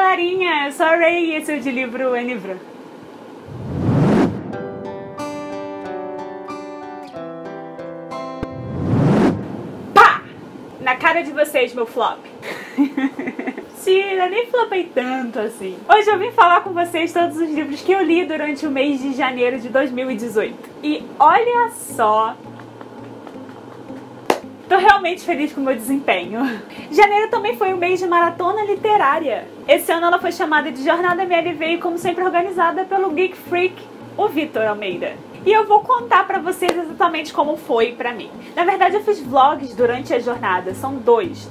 galerinha, eu sou a Ray e esse é o De Livro em Livro. Pá! Na cara de vocês, meu flop. Mentira, nem flopei tanto assim. Hoje eu vim falar com vocês todos os livros que eu li durante o mês de janeiro de 2018. E olha só... tô realmente feliz com o meu desempenho. Janeiro também foi um mês de maratona literária. Esse ano ela foi chamada de Jornada MLV e como sempre organizada pelo Geek Freak, o Vitor Almeida. E eu vou contar pra vocês exatamente como foi pra mim. Na verdade eu fiz vlogs durante a jornada, são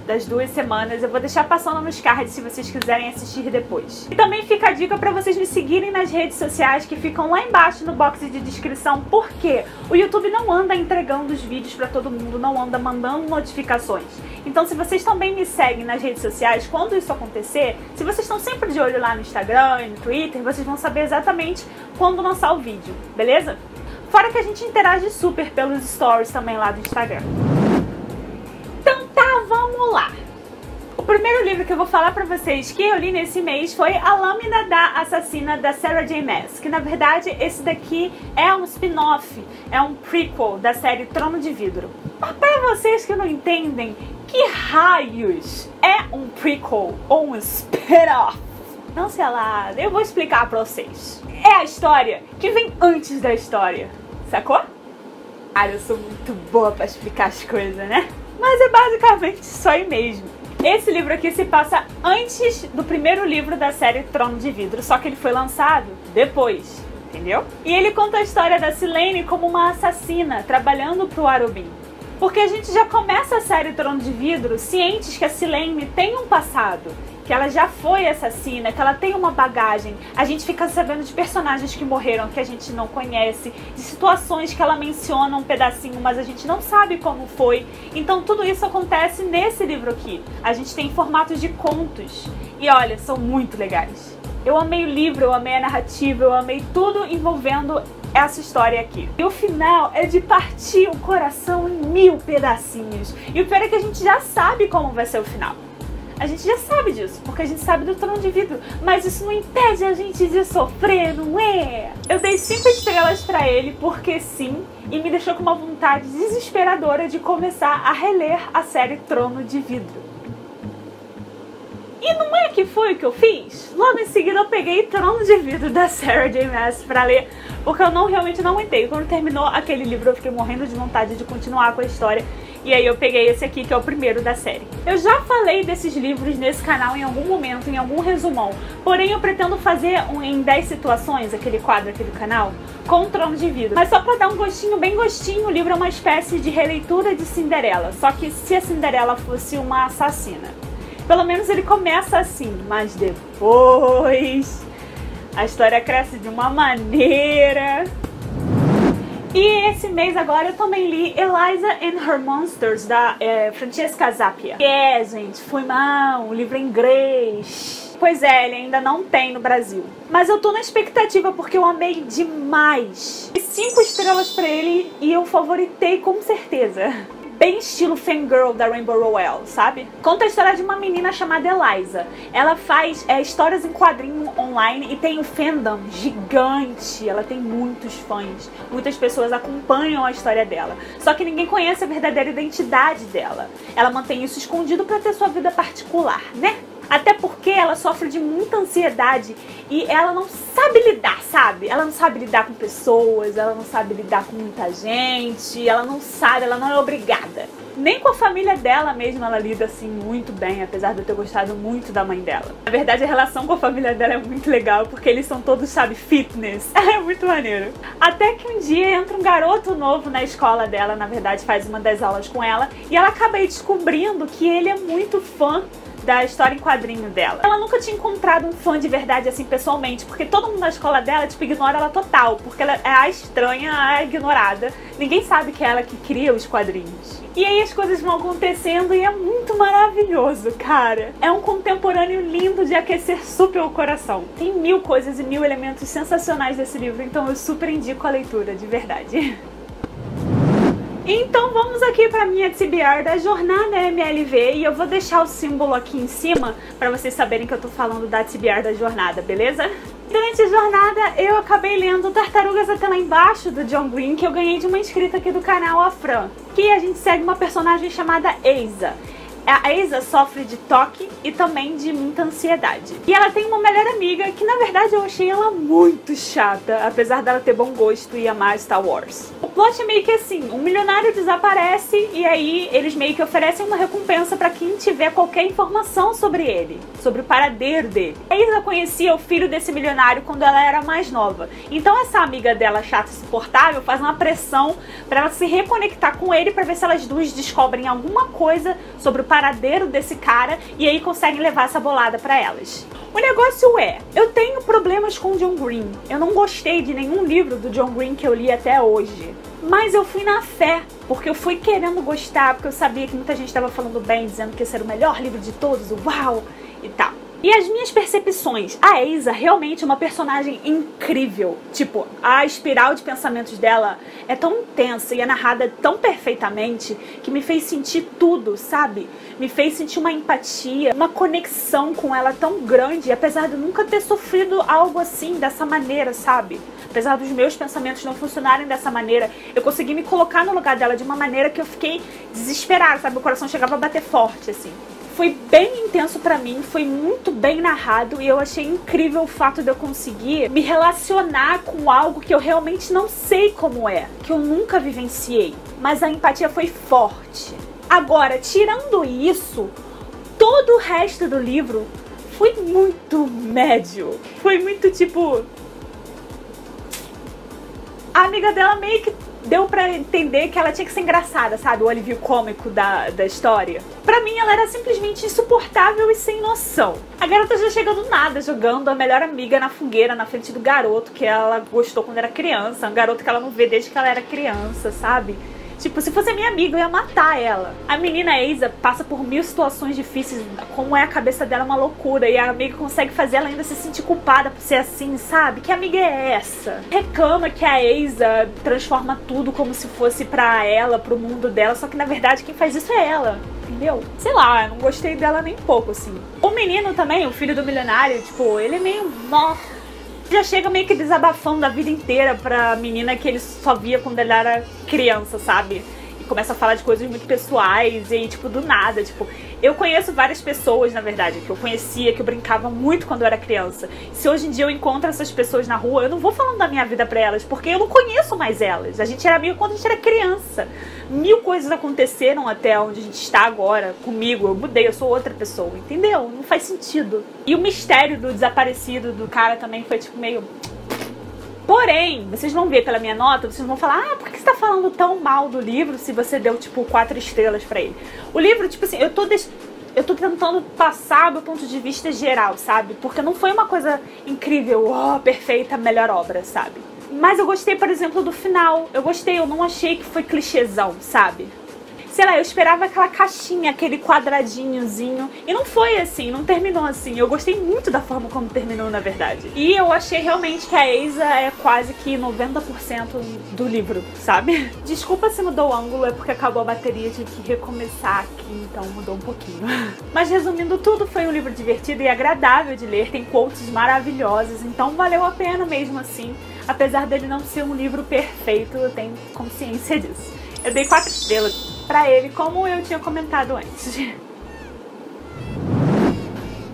das 2 semanas. Eu vou deixar passando nos cards se vocês quiserem assistir depois. E também fica a dica pra vocês me seguirem nas redes sociais que ficam lá embaixo no box de descrição. Porque o YouTube não anda entregando os vídeos pra todo mundo, não anda mandando notificações. Então se vocês também me seguem nas redes sociais, quando isso acontecer, se vocês estão sempre de olho lá no Instagram e no Twitter, vocês vão saber exatamente quando lançar o vídeo, beleza? Fora que a gente interage super pelos stories também lá do Instagram. Então tá, vamos lá! O primeiro livro que eu vou falar pra vocês que eu li nesse mês foi A Lâmina da Assassina, da Sarah J. Maas. Que na verdade esse daqui é um spin-off, é um prequel da série Trono de Vidro. Mas pra vocês que não entendem, que raios é um prequel ou um spin-off? Não sei lá, eu vou explicar pra vocês. É a história que vem antes da história, sacou? Cara, eu sou muito boa pra explicar as coisas, né? Mas é basicamente isso aí mesmo. Esse livro aqui se passa antes do primeiro livro da série Trono de Vidro, só que ele foi lançado depois, entendeu? E ele conta a história da Silene como uma assassina trabalhando pro Arobin. Porque a gente já começa a série Trono de Vidro cientes que a Silene tem um passado, que ela já foi assassina, que ela tem uma bagagem. A gente fica sabendo de personagens que morreram, que a gente não conhece, de situações que ela menciona um pedacinho, mas a gente não sabe como foi. Então tudo isso acontece nesse livro aqui. A gente tem formatos de contos. E olha, são muito legais. Eu amei o livro, eu amei a narrativa, eu amei tudo envolvendo essa história aqui. E o final é de partir o coração em 1000 pedacinhos. E o pior é que a gente já sabe como vai ser o final. A gente já sabe disso, porque a gente sabe do Trono de Vidro, mas isso não impede a gente de sofrer, não é? Eu dei 5 estrelas pra ele porque sim, e me deixou com uma vontade desesperadora de começar a reler a série Trono de Vidro. E não é que foi o que eu fiz? Logo em seguida eu peguei Trono de Vidro da Sarah J. Maas pra ler, porque eu realmente não aguentei. Quando terminou aquele livro eu fiquei morrendo de vontade de continuar com a história. E aí eu peguei esse aqui, que é o primeiro da série. Eu já falei desses livros nesse canal em algum momento, em algum resumão. Porém, eu pretendo fazer em 10 situações, aquele quadro aqui do canal, com o Trono de Vidro. Mas só pra dar um gostinho, bem gostinho, o livro é uma espécie de releitura de Cinderela. Só que se a Cinderela fosse uma assassina. Pelo menos ele começa assim, mas depois a história cresce de uma maneira... E esse mês agora eu também li Eliza and Her Monsters, da Francesca Zappia. Gente, foi mal, um livro em inglês. Pois é, ele ainda não tem no Brasil. Mas eu tô na expectativa porque eu amei demais. E 5 estrelas pra ele e eu favoritei com certeza. Bem estilo fangirl da Rainbow Rowell, sabe? Conta a história de uma menina chamada Eliza. Ela faz histórias em quadrinho online e tem um fandom gigante. Ela tem muitos fãs. Muitas pessoas acompanham a história dela. Só que ninguém conhece a verdadeira identidade dela. Ela mantém isso escondido pra ter sua vida particular, né? Até porque ela sofre de muita ansiedade e ela não sabe lidar, sabe? Ela não sabe lidar com pessoas, ela não sabe lidar com muita gente, ela não sabe, ela não é obrigada. Nem com a família dela mesmo ela lida assim muito bem, apesar de eu ter gostado muito da mãe dela. Na verdade a relação com a família dela é muito legal, porque eles são todos, sabe, fitness. É muito maneiro. Até que um dia entra um garoto novo na escola dela, na verdade faz uma das aulas com ela, e ela acaba aí descobrindo que ele é muito fã da história em quadrinho dela. Ela nunca tinha encontrado um fã de verdade assim pessoalmente, porque todo mundo na escola dela tipo ignora ela total, porque ela é a estranha, a ignorada. Ninguém sabe que é ela que cria os quadrinhos. E aí as coisas vão acontecendo e é muito maravilhoso, cara. É um contemporâneo lindo de aquecer super o coração. Tem 1000 coisas e 1000 elementos sensacionais desse livro, então eu super indico a leitura, de verdade. Então vamos aqui para minha TBR da Jornada MLV e eu vou deixar o símbolo aqui em cima para vocês saberem que eu tô falando da TBR da Jornada, beleza? Durante a jornada eu acabei lendo Tartarugas Até Lá Embaixo, do John Green, que eu ganhei de uma inscrita aqui do canal, a Fran. Que a gente segue uma personagem chamada Asa. A Asa sofre de toque e também de muita ansiedade. E ela tem uma melhor amiga que, na verdade, eu achei ela muito chata, apesar dela ter bom gosto e amar Star Wars. O plot é meio que assim, um milionário desaparece e aí eles meio que oferecem uma recompensa pra quem tiver qualquer informação sobre ele, sobre o paradeiro dele. A Asa conhecia o filho desse milionário quando ela era mais nova. Então essa amiga dela, chata e insuportável, faz uma pressão pra ela se reconectar com ele pra ver se elas duas descobrem alguma coisa sobre o paradeiro desse cara e aí conseguem levar essa bolada pra elas. O negócio é, eu tenho problemas com o John Green. Eu não gostei de nenhum livro do John Green que eu li até hoje. Mas eu fui na fé, porque eu fui querendo gostar, porque eu sabia que muita gente estava falando bem, dizendo que esse era o melhor livro de todos, uau, e tal. E as minhas percepções, a Asa realmente é uma personagem incrível. Tipo, a espiral de pensamentos dela é tão intensa e é narrada tão perfeitamente que me fez sentir tudo, sabe? Me fez sentir uma empatia, uma conexão com ela tão grande, apesar de eu nunca ter sofrido algo assim, dessa maneira, sabe? Apesar dos meus pensamentos não funcionarem dessa maneira, eu consegui me colocar no lugar dela de uma maneira que eu fiquei desesperada, sabe? O coração chegava a bater forte, assim. Foi bem intenso pra mim, foi muito bem narrado e eu achei incrível o fato de eu conseguir me relacionar com algo que eu realmente não sei como é, que eu nunca vivenciei, mas a empatia foi forte. Agora, tirando isso, todo o resto do livro foi muito médio, foi muito tipo... A amiga dela meio que deu pra entender que ela tinha que ser engraçada, sabe? O alívio cômico da história. Pra mim, ela era simplesmente insuportável e sem noção. A garota já chega do nada, jogando a melhor amiga na fogueira, na frente do garoto que ela gostou quando era criança. Um garoto que ela não vê desde que ela era criança, sabe? Tipo, se fosse minha amiga, eu ia matar ela. A menina Asa passa por 1000 situações difíceis, como é a cabeça dela uma loucura, e a amiga consegue fazer ela ainda se sentir culpada por ser assim, sabe? Que amiga é essa? Reclama que a Asa transforma tudo como se fosse pra ela, pro mundo dela, só que na verdade quem faz isso é ela. Entendeu? Sei lá, eu não gostei dela nem pouco, assim. O menino também, o filho do milionário, tipo, ele é meio... Já chega meio que desabafando a vida inteira pra menina que ele só via quando ele era criança, sabe? E começa a falar de coisas muito pessoais e, tipo, do nada, tipo... Eu conheço várias pessoas, na verdade, que eu conhecia, que eu brincava muito quando eu era criança. Se hoje em dia eu encontro essas pessoas na rua, eu não vou falando da minha vida pra elas, porque eu não conheço mais elas. A gente era amigo quando a gente era criança. 1000 coisas aconteceram até onde a gente está agora, comigo. Eu mudei, eu sou outra pessoa, entendeu? Não faz sentido. E o mistério do desaparecido do cara também foi, tipo, meio... Porém, vocês vão ver pela minha nota, vocês vão falar, ah, por que você tá falando tão mal do livro se você deu, tipo, 4 estrelas pra ele? O livro, tipo assim, eu tô tentando passar do ponto de vista geral, sabe? Porque não foi uma coisa incrível, perfeita, melhor obra, sabe? Mas eu gostei, por exemplo, do final. Eu gostei, eu não achei que foi clichêzão, sabe? Sei lá, eu esperava aquela caixinha, aquele quadradinhozinho. E não foi assim, não terminou assim. Eu gostei muito da forma como terminou, na verdade. E eu achei realmente que a Asa é quase que 90% do livro, sabe? Desculpa se mudou o ângulo, é porque acabou a bateria, tive que recomeçar aqui, então mudou um pouquinho. Mas resumindo tudo, foi um livro divertido e agradável de ler. Tem quotes maravilhosos, então valeu a pena mesmo assim. Apesar dele não ser um livro perfeito, eu tenho consciência disso. Eu dei 4 estrelas pra ele, como eu tinha comentado antes.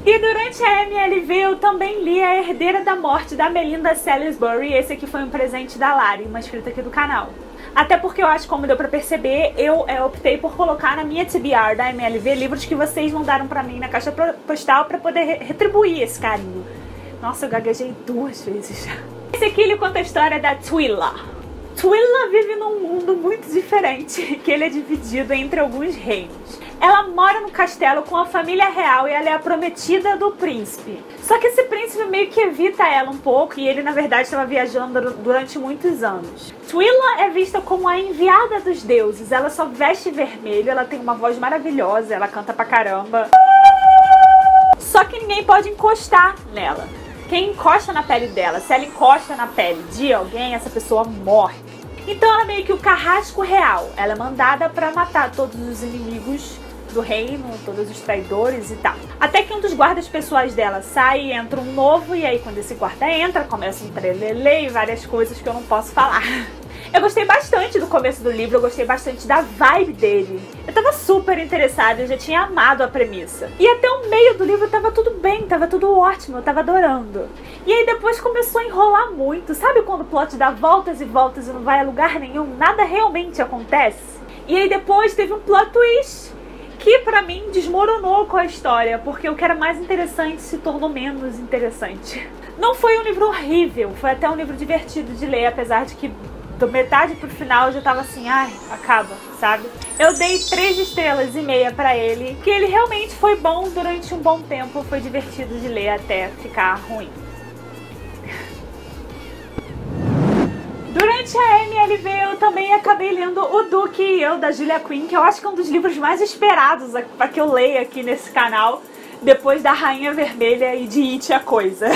E durante a MLV eu também li A Herdeira da Morte, da Melinda Salisbury. Esse aqui foi um presente da Lari, uma inscrita aqui do canal. Até porque eu acho, como deu pra perceber, eu optei por colocar na minha TBR da MLV livros que vocês mandaram pra mim na caixa postal pra poder retribuir esse carinho. Nossa, eu gaguejei 2 vezes já. Esse aqui ele conta a história da Twila. Twila vive num mundo muito diferente, que ele é dividido entre alguns reinos. Ela mora no castelo com a família real e ela é a prometida do príncipe. Só que esse príncipe meio que evita ela um pouco e ele na verdade estava viajando durante muitos anos. Twila é vista como a enviada dos deuses, ela só veste vermelho, ela tem uma voz maravilhosa, ela canta pra caramba. Só que ninguém pode encostar nela. Quem encosta na pele dela, se ela encosta na pele de alguém, essa pessoa morre. Então ela é meio que o carrasco real. Ela é mandada pra matar todos os inimigos do reino, todos os traidores e tal. Até que um dos guardas pessoais dela sai e entra um novo, e aí quando esse guarda entra, começa um trelelê e várias coisas que eu não posso falar. Eu gostei bastante do começo do livro, eu gostei bastante da vibe dele. Eu tava super interessada, eu já tinha amado a premissa. E até o meio do livro tava tudo bem, tava tudo ótimo, eu tava adorando. E aí depois começou a enrolar muito, sabe quando o plot dá voltas e voltas e não vai a lugar nenhum, nada realmente acontece? E aí depois teve um plot twist que pra mim desmoronou com a história, porque o que era mais interessante se tornou menos interessante. Não foi um livro horrível, foi até um livro divertido de ler, apesar de que da metade pro final eu já tava assim, ai, acaba, sabe? Eu dei 3,5 estrelas pra ele, que ele realmente foi bom durante um bom tempo, foi divertido de ler até ficar ruim. Durante a MLV eu também acabei lendo O Duque e Eu, da Julia Quinn, que eu acho que é um dos livros mais esperados para que eu leia aqui nesse canal, depois da Rainha Vermelha e de It a Coisa.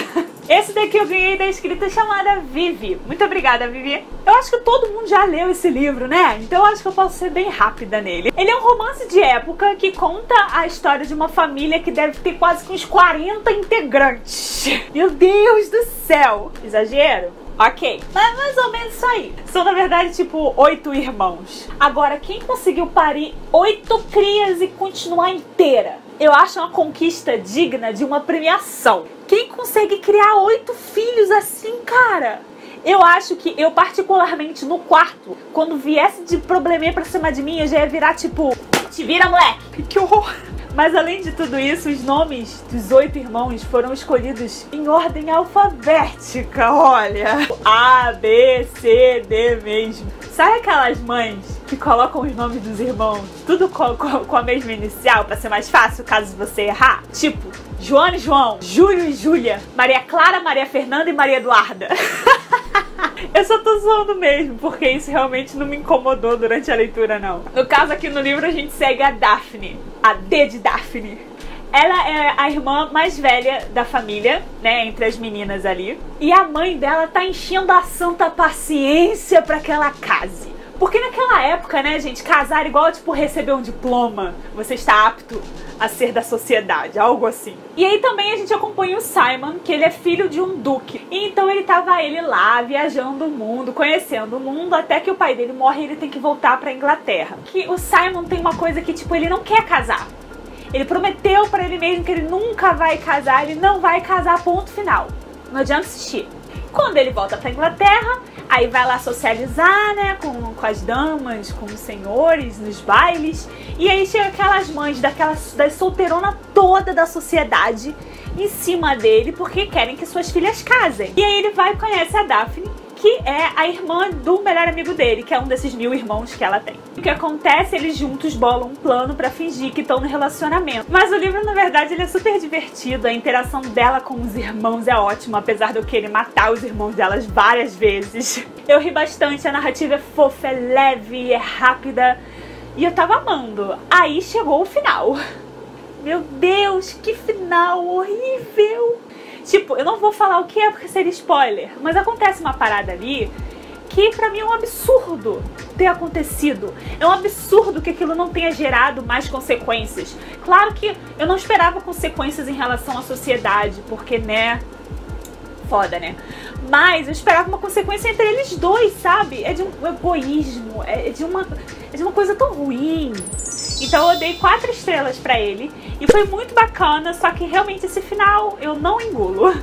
Esse daqui eu ganhei da escrita chamada Vivi. Muito obrigada, Vivi. Eu acho que todo mundo já leu esse livro, né? Então eu acho que eu posso ser bem rápida nele. Ele é um romance de época que conta a história de uma família que deve ter quase que uns 40 integrantes. Meu Deus do céu! Exagero? Ok, mas mais ou menos isso aí. São, na verdade, tipo, 8 irmãos. Agora, quem conseguiu parir 8 crias e continuar inteira? Eu acho uma conquista digna de uma premiação. Quem consegue criar 8 filhos assim, cara? Eu acho que eu, particularmente, no quarto, quando viesse de probleminha pra cima de mim, eu já ia virar, tipo, te vira, moleque! Que horror! Mas além de tudo isso, os nomes dos 8 irmãos foram escolhidos em ordem alfabética, olha. A, B, C, D mesmo. Sabe aquelas mães que colocam os nomes dos irmãos tudo com a mesma inicial pra ser mais fácil caso você errar? Tipo, Joana e João, Júlio e Júlia, Maria Clara, Maria Fernanda e Maria Eduarda. Eu só tô zoando mesmo, porque isso realmente não me incomodou durante a leitura, não. No caso, aqui no livro, a gente segue a Daphne, a D de Daphne. Ela é a irmã mais velha da família, né, entre as meninas ali. E a mãe dela tá enchendo a santa paciência pra que ela case. Porque naquela época, né, gente, casar era igual, tipo, receber um diploma. Você está apto a ser da sociedade, algo assim. E aí também a gente acompanha o Simon, que ele é filho de um duque. E então ele lá, viajando o mundo, conhecendo o mundo, até que o pai dele morre e ele tem que voltar pra Inglaterra. Que o Simon tem uma coisa que, tipo, ele não quer casar. Ele prometeu pra ele mesmo que ele nunca vai casar, ele não vai casar, ponto final. Não adianta insistir. Quando ele volta pra Inglaterra, aí vai lá socializar, né, com as damas, com os senhores, nos bailes. E aí chega aquelas mães das solteironas toda da sociedade em cima dele, porque querem que suas filhas casem. E aí ele vai e conhece a Daphne, que é a irmã do melhor amigo dele, que é um desses 1000 irmãos que ela tem. O que acontece, eles juntos bolam um plano pra fingir que estão no relacionamento. Mas o livro, na verdade, ele é super divertido, a interação dela com os irmãos é ótima, apesar de eu querer matar os irmãos delas várias vezes. Eu ri bastante, a narrativa é fofa, é leve, é rápida, e eu tava amando. Aí chegou o final. Meu Deus, que final horrível! Tipo, eu não vou falar o que é porque seria spoiler, mas acontece uma parada ali que pra mim é um absurdo ter acontecido. É um absurdo que aquilo não tenha gerado mais consequências. Claro que eu não esperava consequências em relação à sociedade, porque, né, foda, né? Mas eu esperava uma consequência entre eles dois, sabe? É de um egoísmo, é de uma coisa tão ruim. Então eu dei 4 estrelas pra ele e foi muito bacana, só que realmente esse final eu não engulo.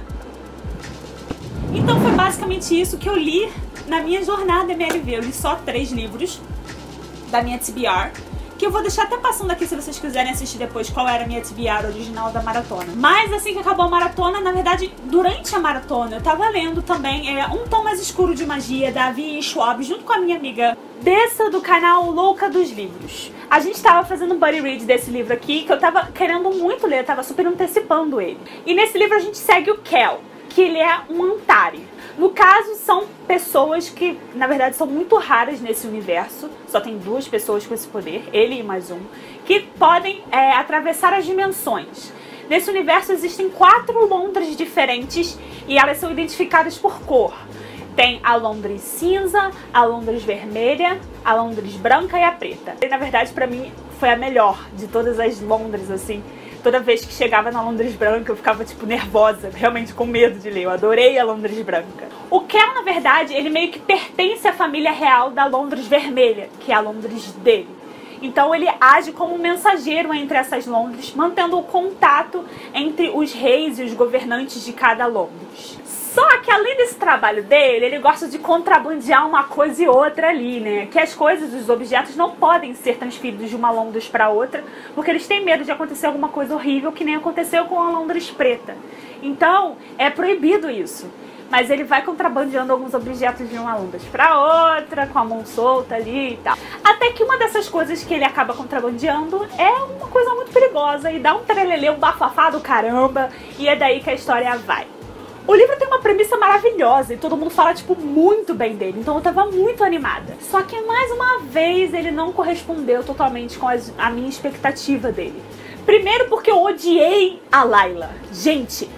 Então foi basicamente isso que eu li na minha jornada MLV. Eu li só 3 livros da minha TBR, que eu vou deixar até passando aqui se vocês quiserem assistir depois qual era a minha TBR original da maratona. Mas assim que acabou a maratona, na verdade, durante a maratona, eu tava lendo também Um Tom Mais Escuro de Magia, da V.E. Schwab, junto com a minha amiga Dessa, do canal Louca dos Livros. A gente tava fazendo um buddy read desse livro aqui, que eu tava querendo muito ler, eu tava super antecipando ele. E nesse livro a gente segue o Kel, que ele é um Antari. No caso, são pessoas que, na verdade, são muito raras nesse universo. Só tem 2 pessoas com esse poder, ele e mais um, que podem atravessar as dimensões. Nesse universo existem 4 lontras diferentes e elas são identificadas por cor. Tem a Londres cinza, a Londres vermelha, a Londres branca e a preta. E na verdade pra mim foi a melhor de todas as Londres, assim. Toda vez que chegava na Londres branca eu ficava tipo nervosa, realmente com medo de ler. Eu adorei a Londres branca. O Kel, na verdade, ele meio que pertence à família real da Londres vermelha, que é a Londres dele. Então ele age como um mensageiro entre essas Londres, mantendo o contato entre os reis e os governantes de cada Londres. Só que além desse trabalho dele, ele gosta de contrabandear uma coisa e outra ali, né? Que as coisas, os objetos não podem ser transferidos de uma Londres para outra, porque eles têm medo de acontecer alguma coisa horrível que nem aconteceu com a Londres preta. Então, é proibido isso. Mas ele vai contrabandeando alguns objetos de uma Londres para outra, com a mão solta ali e tal. Até que uma dessas coisas que ele acaba contrabandeando é uma coisa muito perigosa e dá um trelelê, um bafafá do caramba, e é daí que a história vai. O livro tem uma premissa maravilhosa e todo mundo fala, tipo, muito bem dele, então eu tava muito animada. Só que, mais uma vez, ele não correspondeu totalmente com a minha expectativa dele. Primeiro porque eu odiei a Layla. Gente,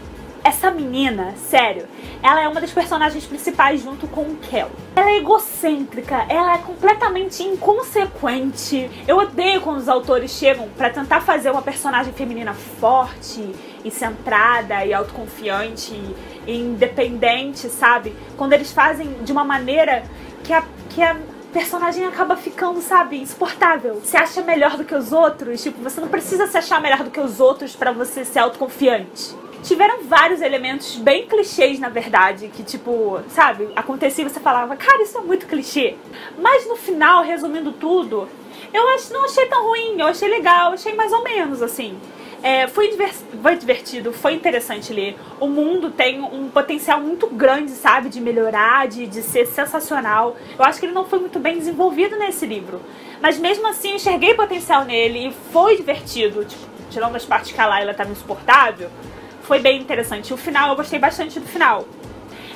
essa menina, sério, ela é uma das personagens principais junto com o Kel. Ela é egocêntrica, ela é completamente inconsequente. Eu odeio quando os autores chegam pra tentar fazer uma personagem feminina forte e centrada e autoconfiante e independente, sabe? Quando eles fazem de uma maneira que a personagem acaba ficando, sabe, insuportável. Se acha melhor do que os outros, tipo, você não precisa se achar melhor do que os outros pra você ser autoconfiante. Tiveram vários elementos bem clichês, na verdade, que tipo, sabe, acontecia e você falava, cara, isso é muito clichê. Mas no final, resumindo tudo, eu não achei tão ruim, eu achei legal, achei mais ou menos, assim. Foi divertido, foi interessante ler. O mundo tem um potencial muito grande, sabe, de melhorar, de ser sensacional. Eu acho que ele não foi muito bem desenvolvido nesse livro. Mas mesmo assim, eu enxerguei potencial nele e foi divertido. Tipo, tirando as partes que a Layla estava insuportável, foi bem interessante. O final, eu gostei bastante do final.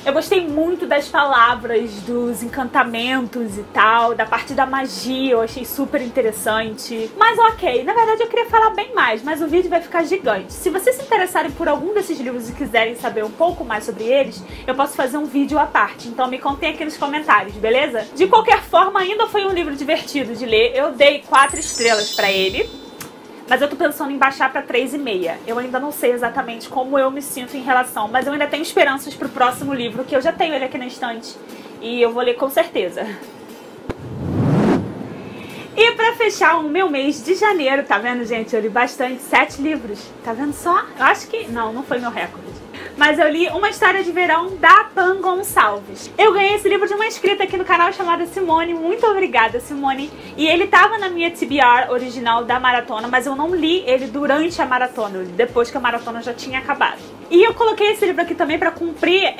Eu gostei muito das palavras, dos encantamentos e tal, da parte da magia, eu achei super interessante. Mas ok, na verdade eu queria falar bem mais, mas o vídeo vai ficar gigante. Se vocês se interessarem por algum desses livros e quiserem saber um pouco mais sobre eles, eu posso fazer um vídeo à parte, então me contem aqui nos comentários, beleza? De qualquer forma, ainda foi um livro divertido de ler, eu dei 4 estrelas pra ele. Mas eu tô pensando em baixar pra 3,5. Eu ainda não sei exatamente como eu me sinto em relação, mas eu ainda tenho esperanças pro próximo livro, que eu já tenho ele aqui na estante. E eu vou ler com certeza. E pra fechar o meu mês de janeiro, tá vendo, gente? Eu li bastante, 7 livros. Tá vendo só? Eu acho que... não foi meu recorde. Mas eu li Uma História de Verão, da Pan Gonçalves. Eu ganhei esse livro de uma inscrita aqui no canal chamada Simone. Muito obrigada, Simone. E ele tava na minha TBR original da maratona, mas eu não li ele durante a maratona. Eu li depois que a maratona já tinha acabado. E eu coloquei esse livro aqui também pra cumprir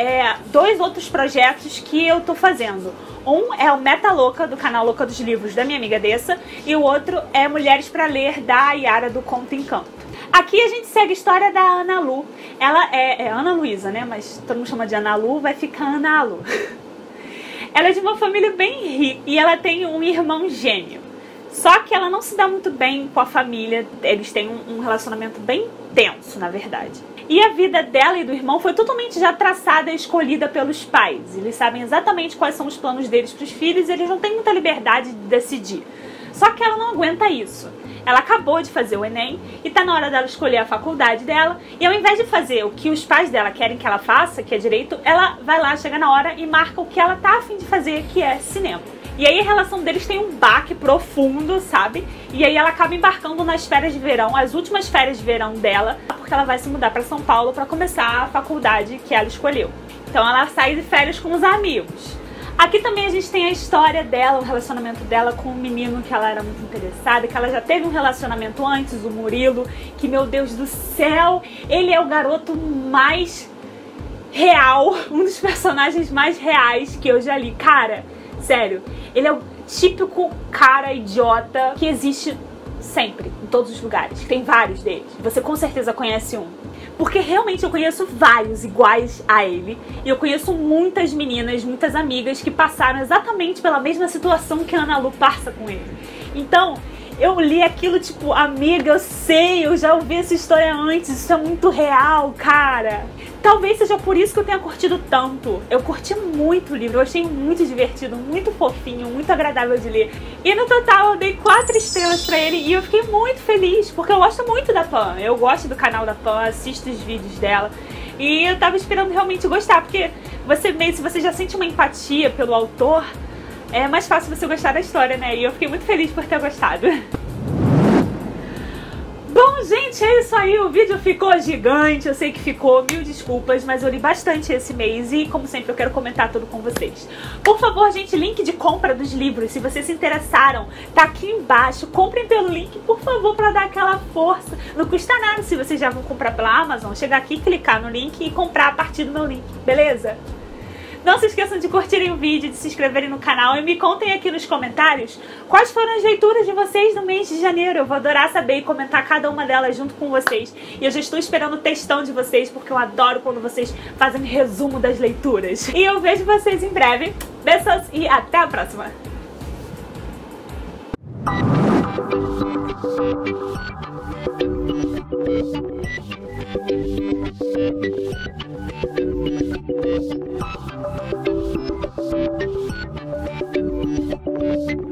2 outros projetos que eu tô fazendo. Um é o Meta Louca, do canal Louca dos Livros, da minha amiga Dessa. E o outro é Mulheres pra Ler, da Yara, do Conto Encanto. Aqui a gente segue a história da Ana Lu. Ela é Ana Luísa, né? Mas todo mundo chama de Ana Lu, vai ficar Ana Lu. Ela é de uma família bem rica e ela tem um irmão gêmeo. Só que ela não se dá muito bem com a família. Eles têm um relacionamento bem tenso, na verdade. E a vida dela e do irmão foi totalmente já traçada e escolhida pelos pais. Eles sabem exatamente quais são os planos deles para os filhos e eles não têm muita liberdade de decidir. Só que ela não aguenta isso. Ela acabou de fazer o Enem e tá na hora dela escolher a faculdade dela. E ao invés de fazer o que os pais dela querem que ela faça, que é direito, ela vai lá, chega na hora e marca o que ela tá a fim de fazer, que é cinema. E aí a relação deles tem um baque profundo, sabe? E aí ela acaba embarcando nas férias de verão, as últimas férias de verão dela, porque ela vai se mudar pra São Paulo pra começar a faculdade que ela escolheu. Então ela sai de férias com os amigos. Aqui também a gente tem a história dela, o relacionamento dela com um menino que ela era muito interessada, que ela já teve um relacionamento antes, o Murilo, que, meu Deus do céu, ele é o garoto mais real, um dos personagens mais reais que eu já li. Cara, sério, ele é o típico cara idiota que existe sempre, em todos os lugares. Tem vários deles, você com certeza conhece um. Porque realmente eu conheço vários iguais a ele. E eu conheço muitas meninas, muitas amigas que passaram exatamente pela mesma situação que a Ana Lu passa com ele. Então, eu li aquilo tipo, amiga, eu sei, eu já ouvi essa história antes, isso é muito real, cara. Talvez seja por isso que eu tenha curtido tanto. Eu curti muito o livro, eu achei muito divertido, muito fofinho, muito agradável de ler. E no total eu dei 4 estrelas pra ele e eu fiquei muito feliz, porque eu gosto muito da Pam. Eu gosto do canal da Pam, assisto os vídeos dela. E eu tava esperando realmente gostar, porque se você já sente uma empatia pelo autor, é mais fácil você gostar da história, né? E eu fiquei muito feliz por ter gostado. Bom, gente, é isso aí, o vídeo ficou gigante, eu sei que ficou, mil desculpas, mas eu li bastante esse mês e, como sempre, eu quero comentar tudo com vocês. Por favor, gente, link de compra dos livros, se vocês se interessaram, tá aqui embaixo, comprem pelo link, por favor, pra dar aquela força. Não custa nada se vocês já vão comprar pela Amazon, chegar aqui, clicar no link e comprar a partir do meu link, beleza? Não se esqueçam de curtirem o vídeo, de se inscreverem no canal e me contem aqui nos comentários quais foram as leituras de vocês no mês de janeiro. Eu vou adorar saber e comentar cada uma delas junto com vocês. E eu já estou esperando o textão de vocês, porque eu adoro quando vocês fazem resumo das leituras. E eu vejo vocês em breve. Beijos e até a próxima! Thank you.